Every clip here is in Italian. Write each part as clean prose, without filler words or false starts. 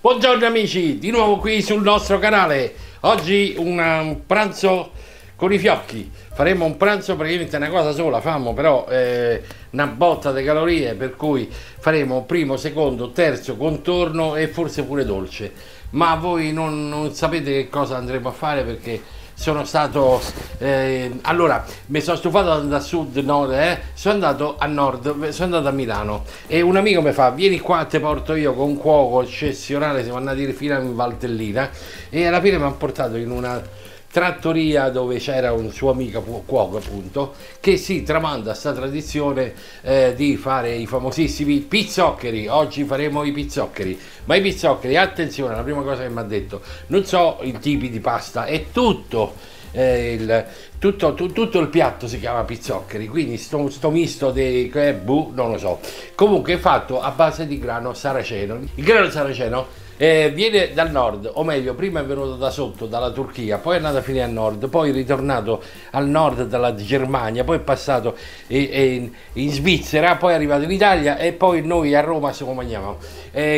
Buongiorno amici, di nuovo qui sul nostro canale. Oggi un pranzo con i fiocchi. Faremo un pranzo praticamente una cosa sola, famo però una botta di calorie, per cui faremo primo, secondo, terzo, contorno e forse pure dolce. Ma voi non sapete che cosa andremo a fare, perché sono stato allora mi sono stufato da sud, sono andato a nord, sono andato a Milano e un amico mi fa: vieni qua, te porto io con un cuoco eccezionale. Siamo andati fino in Valtellina e alla fine mi hanno portato in una trattoria dove c'era un suo amico cuoco, appunto, che si tramanda sta tradizione di fare i famosissimi pizzoccheri. Oggi faremo i pizzoccheri, ma i pizzoccheri, attenzione, la prima cosa che mi ha detto: non so i tipi di pasta, è tutto tutto il piatto si chiama pizzoccheri, quindi sto misto di non lo so, comunque è fatto a base di grano saraceno. Il grano saraceno viene dal nord, o meglio, prima è venuto da sotto, dalla Turchia, poi è andato a finire al nord, poi è ritornato al nord dalla Germania, poi è passato in Svizzera, poi è arrivato in Italia e poi noi a Roma se lo mangiamo.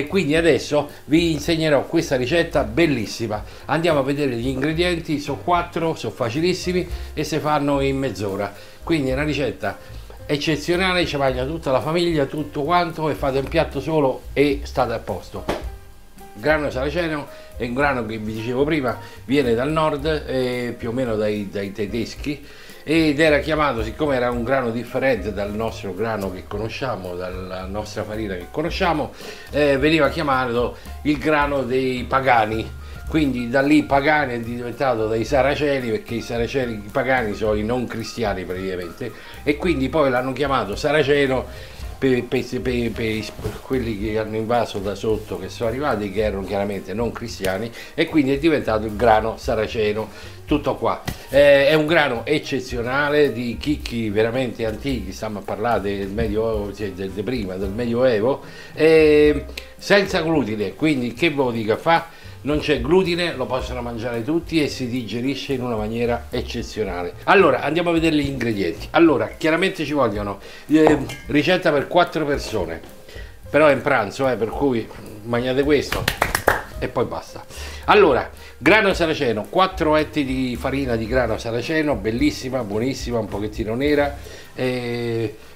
Quindi adesso vi insegnerò questa ricetta bellissima. Andiamo a vedere gli ingredienti, sono 4, sono facilissimi e si fanno in mezz'ora. Quindi è una ricetta eccezionale, ci mangia tutta la famiglia, tutto quanto, e fate un piatto solo e state a posto. Grano saraceno è un grano che vi dicevo prima, viene dal nord, più o meno dai tedeschi, ed era chiamato, siccome era un grano differente dal nostro grano che conosciamo, dalla nostra farina che conosciamo, veniva chiamato il grano dei pagani. Quindi da lì pagani è diventato dai saraceni, perché i pagani sono i non cristiani praticamente, e quindi poi l'hanno chiamato saraceno per quelli che hanno invaso da sotto, che sono arrivati, che erano chiaramente non cristiani, e quindi è diventato il grano saraceno. Tutto qua. È un grano eccezionale, di chicchi veramente antichi, stiamo a parlare del Medioevo, prima del Medioevo, senza glutine, quindi che ve lo dica fa? Non c'è glutine, lo possono mangiare tutti e si digerisce in una maniera eccezionale. Allora andiamo a vedere gli ingredienti. Allora, chiaramente ci vogliono ricetta per 4 persone, però è in pranzo, per cui mangiate questo e poi basta. Allora, grano saraceno, 4 etti di farina di grano saraceno, bellissima, buonissima, un pochettino nera,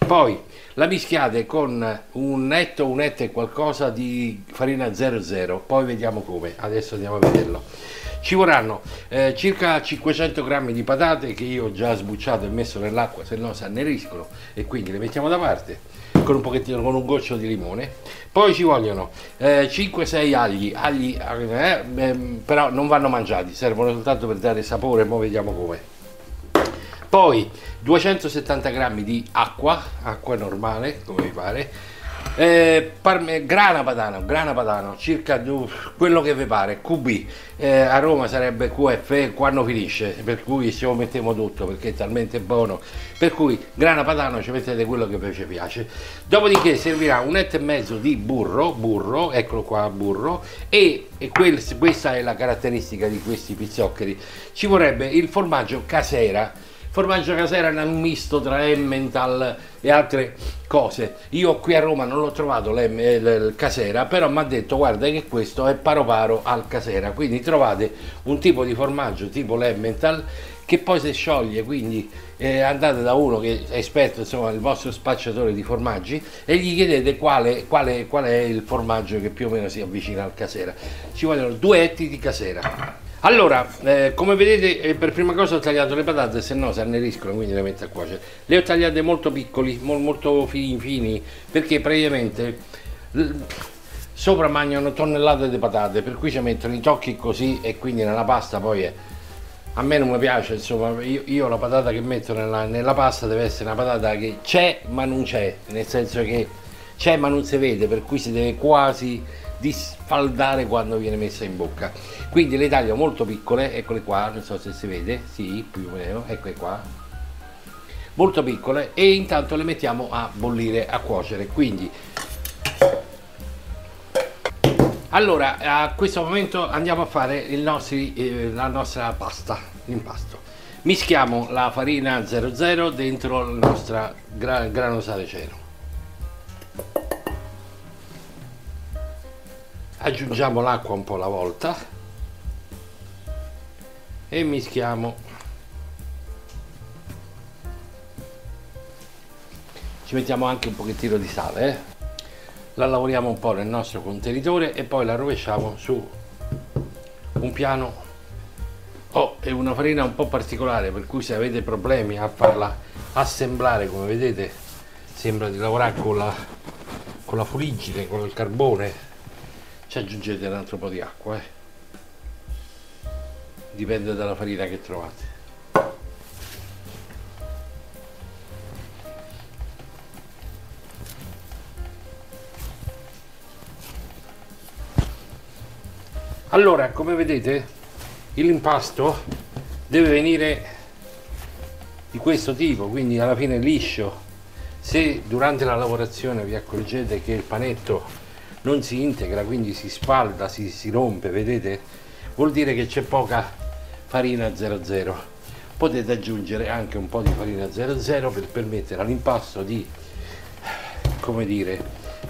poi la mischiate con un etto e qualcosa di farina 00, poi vediamo come, adesso andiamo a vederlo. Ci vorranno circa 500 grammi di patate, che io ho già sbucciato e messo nell'acqua, se no si anneriscono, e quindi le mettiamo da parte con un pochettino, con un goccio di limone. Poi ci vogliono 5-6 agli, però non vanno mangiati, servono soltanto per dare sapore, poi vediamo come. Poi 270 grammi di acqua normale, come vi pare, grana padano, circa quello che vi pare, QB, a Roma sarebbe QF quando finisce, per cui ci mettiamo tutto perché è talmente buono, per cui grana padano ci mettete quello che vi piace. Dopodiché servirà un etto e mezzo di burro, eccolo qua, burro, e questa è la caratteristica di questi pizzoccheri. Ci vorrebbe il formaggio casera. Formaggio casera è un misto tra Emmental e altre cose. Io qui a Roma non l'ho trovato il casera, però mi ha detto: guarda che questo è paro al casera, quindi trovate un tipo di formaggio tipo l'Emmental che poi si scioglie, quindi andate da uno che è esperto, insomma, il vostro spacciatore di formaggi, e gli chiedete qual è il formaggio che più o meno si avvicina al casera. Ci vogliono 2 etti di casera. Allora, come vedete, per prima cosa ho tagliato le patate, se no si anneriscono, quindi le metto a cuocere. Le ho tagliate molto piccoli, molto fini, perché praticamente sopra mangiano tonnellate di patate, per cui ci mettono i tocchi così, e quindi nella pasta poi a me non mi piace, insomma, io la patata che metto nella pasta deve essere una patata che c'è ma non c'è, nel senso che c'è ma non si vede, per cui si deve quasi di sfaldare quando viene messa in bocca. Quindi le taglio molto piccole, eccole qua, non so se si vede, sì, più o meno, eccole qua, molto piccole, e intanto le mettiamo a bollire, a cuocere. Quindi Allora, a questo momento andiamo a fare la nostra pasta, l'impasto. Mischiamo la farina 00 dentro la nostra grano saraceno. Aggiungiamo l'acqua un po' alla volta e mischiamo. Ci mettiamo anche un pochettino di sale, La lavoriamo un po' nel nostro contenitore e poi la rovesciamo su un piano. È una farina un po' particolare, per cui se avete problemi a farla assemblare, come vedete sembra di lavorare con la fuliggine, con il carbone, ci aggiungete un altro po' di acqua, dipende dalla farina che trovate. Allora, come vedete, l'impasto deve venire di questo tipo, quindi alla fine liscio. Se durante la lavorazione vi accorgete che il panetto non si integra, quindi si spalda, si rompe, vedete, vuol dire che c'è poca farina 00. Potete aggiungere anche un po' di farina 00 per permettere all'impasto di, come dire,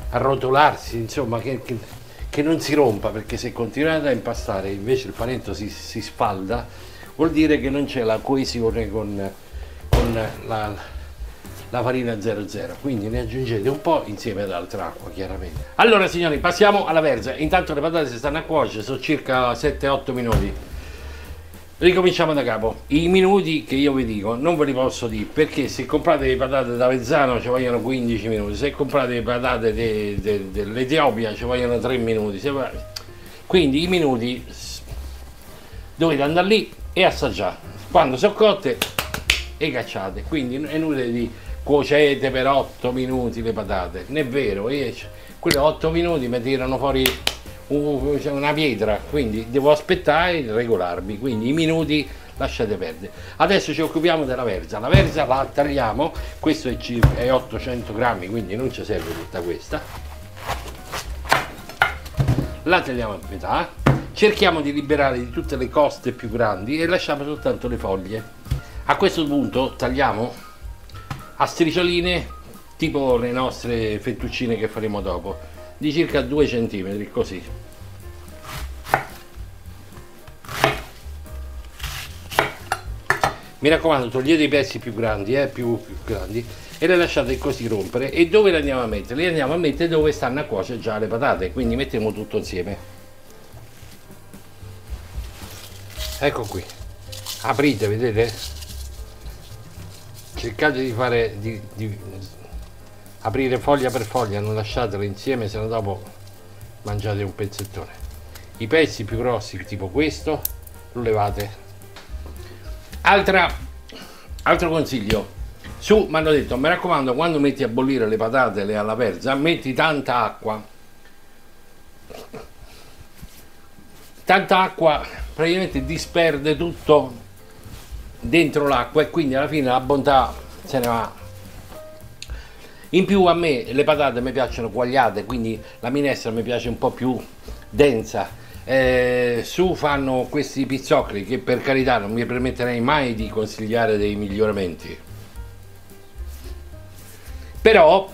arrotolarsi, insomma, che non si rompa, perché se continuate a impastare invece il panetto si sfalda, vuol dire che non c'è la coesione con la farina 00, quindi ne aggiungete un po' insieme ad altra acqua, chiaramente. Allora signori, passiamo alla verza. Intanto le patate si stanno a cuocere, sono circa 7-8 minuti. Ricominciamo da capo. I minuti che io vi dico non ve li posso dire, perché se comprate le patate da Vezzano ci vogliono 15 minuti, se comprate le patate dell'Etiopia ci vogliono 3 minuti. Quindi i minuti dovete andare lì e assaggiare. Quando sono cotte e cacciate, quindi è inutile di cuocete per 8 minuti le patate, non è vero, quelle 8 minuti mi tirano fuori una pietra, quindi devo aspettare e regolarmi, quindi i minuti lasciate perdere. Adesso ci occupiamo della verza. La verza la tagliamo, questo è 800 grammi, quindi non ci serve tutta questa. La tagliamo a metà, cerchiamo di liberare di tutte le coste più grandi e lasciamo soltanto le foglie. A questo punto tagliamo a striscioline, tipo le nostre fettuccine che faremo dopo, di circa 2 cm, così. Mi raccomando, togliete i pezzi più grandi, più grandi, e le lasciate così rompere. E dove le andiamo a mettere? Le andiamo a mettere dove stanno a cuocere già le patate, quindi mettiamo tutto insieme. Ecco qui, aprite, vedete? Cercate di fare aprire foglia per foglia, non lasciatele insieme, se no dopo mangiate un pezzettone. I pezzi più grossi, tipo questo, lo levate. Altro consiglio, mi hanno detto, mi raccomando, quando metti a bollire le patate alla verza, metti tanta acqua. Tanta acqua praticamente disperde tutto dentro l'acqua e quindi alla fine la bontà se ne va. In più a me le patate mi piacciono quagliate, quindi la minestra mi piace un po' più densa. Su fanno questi pizzoccheri che, per carità, non mi permetterei mai di consigliare dei miglioramenti, però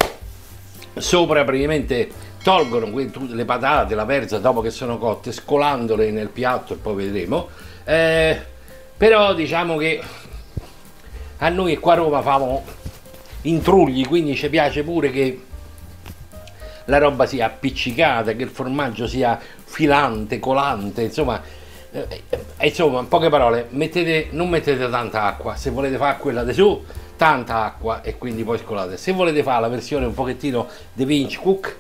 sopra praticamente tolgono le patate, la verza dopo che sono cotte, scolandole nel piatto e poi vedremo. Però diciamo che a noi qua a Roma famo intrugli, quindi ci piace pure che la roba sia appiccicata, che il formaggio sia filante, colante, insomma, in poche parole, non mettete tanta acqua. Se volete fare quella di su, tanta acqua, e quindi poi scolate. Se volete fare la versione un pochettino di Vinci Cook,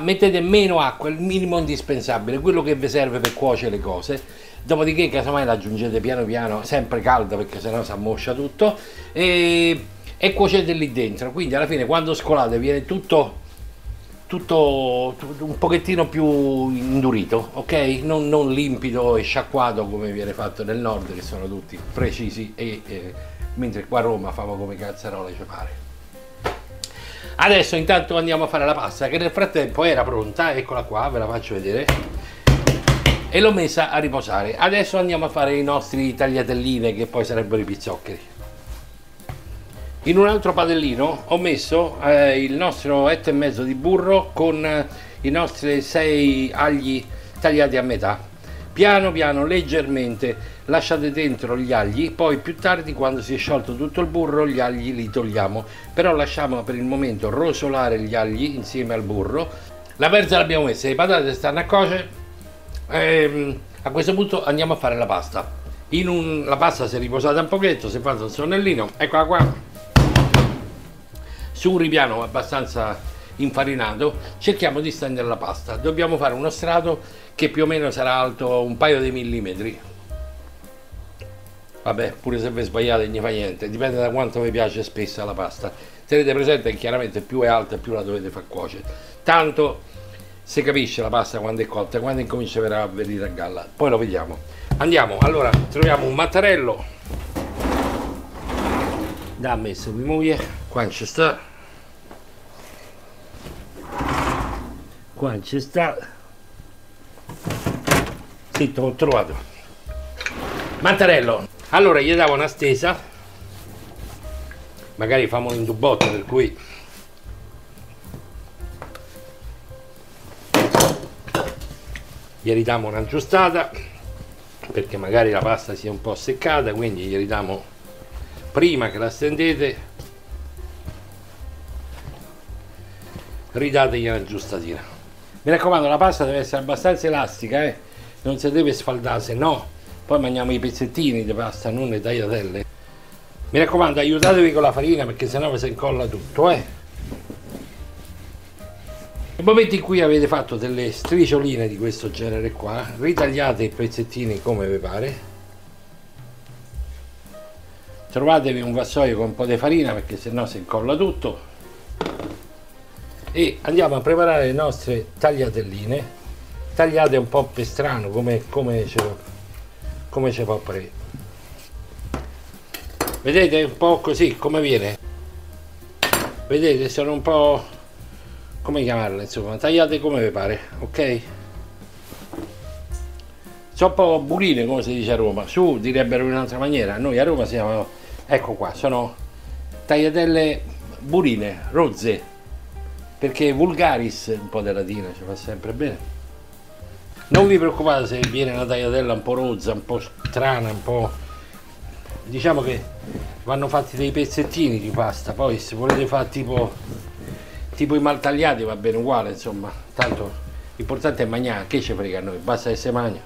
mettete meno acqua, il minimo indispensabile, quello che vi serve per cuocere le cose. Dopodiché casomai la aggiungete piano piano, sempre calda, perché sennò si ammoscia tutto, e cuocete lì dentro. Quindi alla fine, quando scolate, viene tutto un pochettino più indurito, ok? Non limpido e sciacquato come viene fatto nel nord, che sono tutti precisi, mentre qua a Roma famo come cazzarola ci pare. Adesso intanto andiamo a fare la pasta, che nel frattempo era pronta, eccola qua, ve la faccio vedere, e l'ho messa a riposare. Adesso andiamo a fare i nostri tagliatelline, che poi sarebbero i pizzoccheri. In un altro padellino ho messo il nostro etto e mezzo di burro con i nostri 6 agli tagliati a metà. Piano piano, leggermente lasciate dentro gli agli, poi più tardi, quando si è sciolto tutto il burro, gli agli li togliamo, però lasciamo per il momento rosolare gli agli insieme al burro. La verza l'abbiamo messa, le patate stanno a cuocere, a questo punto andiamo a fare la pasta. La pasta si è riposata un pochetto, si è fatto un sonnellino, eccola qua, su un ripiano abbastanza infarinato. Cerchiamo di stendere la pasta, dobbiamo fare uno strato che più o meno sarà alto un paio di millimetri. Vabbè, pure se vi sbagliate non fa niente, dipende da quanto vi piace spessa la pasta. Tenete presente che chiaramente più è alta più la dovete far cuocere, tanto si capisce la pasta quando è cotta, quando incomincia a venire a galla, poi lo vediamo. Andiamo, allora troviamo un mattarello da messo mia moglie, qua ci sta, qua ci sta, sì, ho trovato mattarello. Allora gli davo una stesa, magari famo in dubotto, per cui gli ridiamo una giustata, perché magari la pasta sia un po' seccata, quindi gli ridiamo prima che la stendete, ridategli una giustatina. Mi raccomando, la pasta deve essere abbastanza elastica, non si deve sfaldare, se no poi mangiamo i pezzettini di pasta, non le tagliatelle. Mi raccomando, aiutatevi con la farina, perché sennò vi si incolla tutto, Nel momento in cui avete fatto delle striscioline di questo genere qua, ritagliate i pezzettini come vi pare, trovatevi un vassoio con un po' di farina, perché sennò si incolla tutto, e andiamo a preparare le nostre tagliatelline, tagliate un po' per strano, come ci può apparire. Vedete un po' così come viene, vedete, sono un po', come chiamarle, insomma, tagliate come vi pare, ok? Sono un po' buline, come si dice a Roma, su direbbero in un'altra maniera, noi a Roma siamo, ecco qua, sono tagliatelle burine, rozze, perché vulgaris, un po' di latina ci fa sempre bene. Non vi preoccupate se viene una tagliatella un po' rozza, un po' strana, un po', diciamo che vanno fatti dei pezzettini di pasta, poi se volete fare tipo i maltagliati va bene uguale, insomma, tanto l'importante è mangiare, che ci frega a noi, basta che si mangia.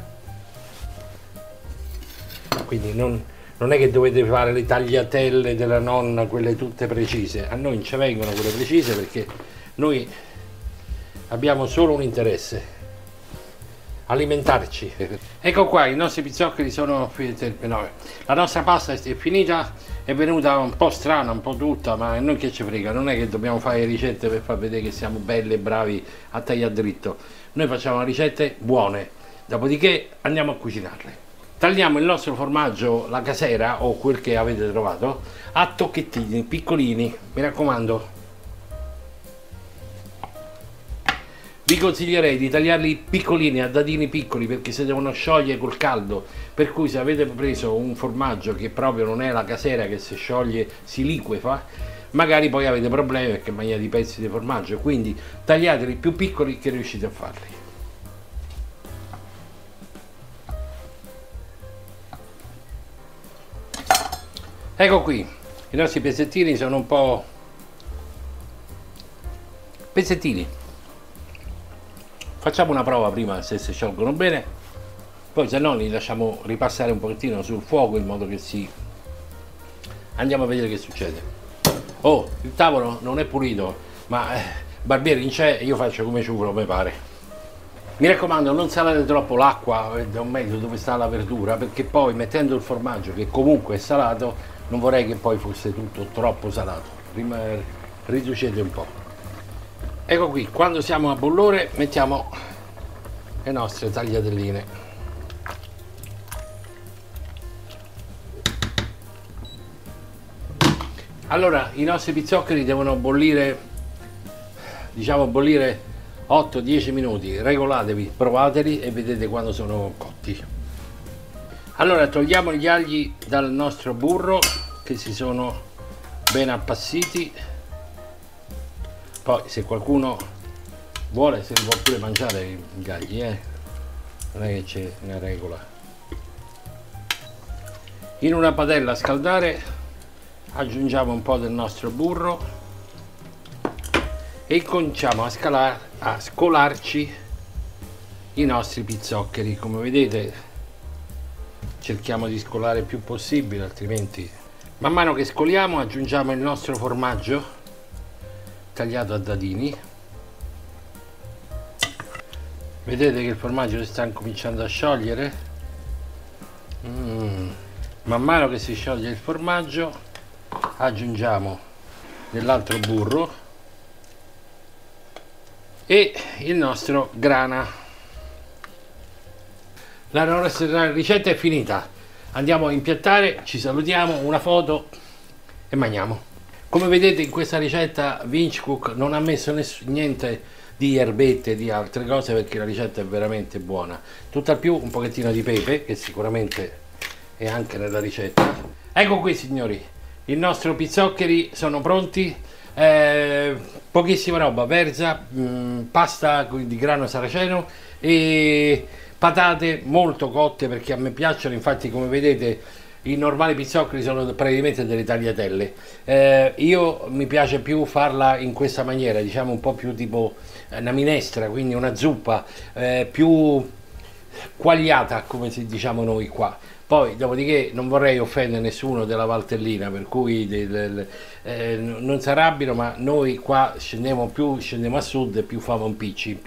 Quindi non è che dovete fare le tagliatelle della nonna, quelle tutte precise, a noi non ci vengono quelle precise, perché noi abbiamo solo un interesse: alimentarci. Ecco qua, i nostri pizzoccheri sono finiti. No, la nostra pasta è finita, è venuta un po' strana, un po' tutta, ma noi che ci frega, non è che dobbiamo fare ricette per far vedere che siamo belli e bravi a tagliare dritto, noi facciamo ricette buone, dopodiché andiamo a cucinarle. Tagliamo il nostro formaggio, la casera o quel che avete trovato, a tocchettini piccolini, mi raccomando. Vi consiglierei di tagliarli piccolini, a dadini piccoli, perché si devono sciogliere col caldo, per cui se avete preso un formaggio che proprio non è la casera, che si scioglie, si liquefa, magari poi avete problemi perché mangiate i pezzi di formaggio, quindi tagliateli più piccoli che riuscite a farli. Ecco qui, i nostri pezzettini sono un po' pezzettini. Facciamo una prova prima se si sciolgono bene, poi se no li lasciamo ripassare un pochettino sul fuoco in modo che andiamo a vedere che succede. Oh, il tavolo non è pulito, ma barbiere non c'è, io faccio come ci vuole, mi pare. Mi raccomando, non salate troppo l'acqua da un mezzo dove sta la verdura, perché poi mettendo il formaggio, che comunque è salato, non vorrei che poi fosse tutto troppo salato. Prima riducete un po'. Ecco qui, quando siamo a bollore mettiamo le nostre tagliatelline. Allora, i nostri pizzoccheri devono bollire diciamo bollire 8-10 minuti, regolatevi, provateli e vedete quando sono cotti. Allora togliamo gli agli dal nostro burro che si sono ben appassiti, poi se qualcuno vuole se li può pure mangiare gli agli, non è che c'è una regola. In una padella a scaldare aggiungiamo un po' del nostro burro e cominciamo a scolarci i nostri pizzoccheri. Come vedete cerchiamo di scolare il più possibile, altrimenti man mano che scoliamo aggiungiamo il nostro formaggio tagliato a dadini. Vedete che il formaggio si sta cominciando a sciogliere. Man mano che si scioglie il formaggio aggiungiamo dell'altro burro e il nostro grana. La nostra ricetta è finita, andiamo a impiattare, ci salutiamo, una foto e mangiamo. Come vedete in questa ricetta Vince Cook non ha messo niente di erbette, di altre cose, perché la ricetta è veramente buona. Tutt'al più un pochettino di pepe che sicuramente è anche nella ricetta. Ecco qui signori, i nostri pizzoccheri sono pronti. Pochissima roba, verza, pasta di grano saraceno e patate molto cotte, perché a me piacciono. Infatti come vedete i normali pizzoccheri sono praticamente delle tagliatelle. Io mi piace più farla in questa maniera, diciamo un po' più tipo una minestra, quindi una zuppa più quagliata, come si diciamo noi qua. Poi dopodiché non vorrei offendere nessuno della Valtellina, per cui non si arrabbino, ma noi qua scendiamo a sud e più famo un picci,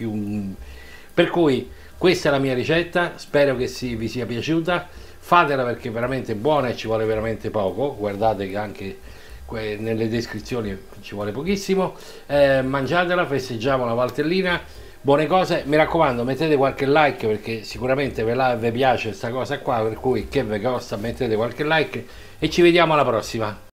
per cui questa è la mia ricetta, spero che vi sia piaciuta. Fatela perché è veramente buona e ci vuole veramente poco, guardate che anche nelle descrizioni ci vuole pochissimo. Mangiatela, festeggiamo la Valtellina. Buone cose, mi raccomando, mettete qualche like perché sicuramente vi piace questa cosa qua, per cui che vi costa, mettete qualche like e ci vediamo alla prossima.